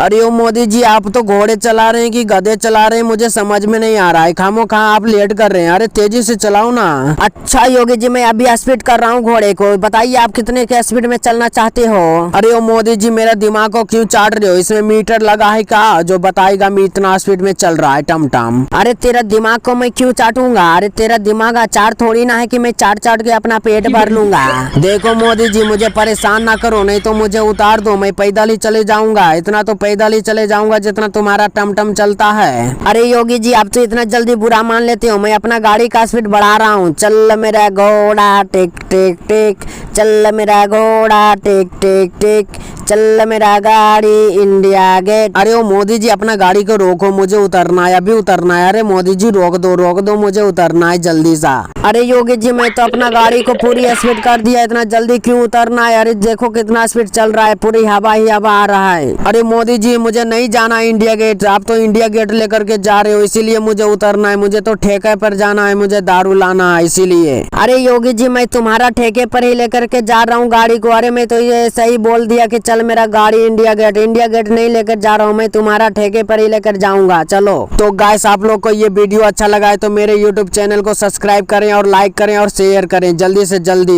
अरे ओ मोदी जी, आप तो घोड़े चला रहे हैं कि गधे चला रहे हैं, मुझे समझ में नहीं आ रहा है। खामोखा आप लेट कर रहे हैं। अरे तेजी से चलाओ ना। अच्छा योगी जी, मैं अभी स्पीड कर रहा हूँ घोड़े को। बताइए आप कितने के स्पीड में चलना चाहते हो। अरे ओ मोदी जी, मेरा दिमाग को क्यों चाट रहे हो? इसमें मीटर लगा है का जो बताएगा मैं इतना स्पीड में चल रहा है टम टम? अरे तेरा दिमाग को मैं क्यों चाटूंगा? अरे तेरा दिमाग अचार थोड़ी ना है कि मैं चाट चाट के अपना पेट भर लूंगा। देखो मोदी जी, मुझे परेशान ना करो, नहीं तो मुझे उतार दो। मैं पैदल ही चले जाऊंगा, इतना तो पैदल ही चले जाऊंगा जितना तुम्हारा टमटम चलता है। अरे योगी जी, आप तो इतना जल्दी बुरा मान लेते हो। मैं अपना गाड़ी का स्पीड बढ़ा रहा हूँ। चल मेरा घोड़ा टिक टिक टिक, चल मेरा घोड़ा टिक टिक टिक, चल मेरा गाड़ी इंडिया गेट। अरे ओ मोदी जी, अपना गाड़ी को रोको, मुझे उतरना है, अभी उतरना है। अरे मोदी जी रोक दो, मुझे उतरना है जल्दी सा। अरे योगी जी, मैं तो अपना गाड़ी को पूरी स्पीड कर दिया, इतना जल्दी क्यों उतरना है? अरे देखो कितना स्पीड चल रहा है, पूरी हवा ही हवा आ रहा है। अरे मोदी जी, मुझे नहीं जाना इंडिया गेट। आप तो इंडिया गेट लेकर के जा रहे हो, इसीलिए मुझे उतरना है। मुझे तो ठेके पर जाना है, मुझे दारू लाना है, इसीलिए। अरे योगी जी, मैं तुम्हारा ठेके पर ही लेकर के जा रहा हूँ गाड़ी को। अरे मैं तो ये सही बोल दिया कि चल मेरा गाड़ी इंडिया गेट नहीं लेकर जा रहा हूँ, मैं तुम्हारा ठेके पर ही लेकर जाऊंगा। चलो तो गाइस, आप लोग को ये वीडियो अच्छा लगा है तो मेरे यूट्यूब चैनल को सब्सक्राइब करें और लाइक करें और शेयर करें जल्दी से जल्दी।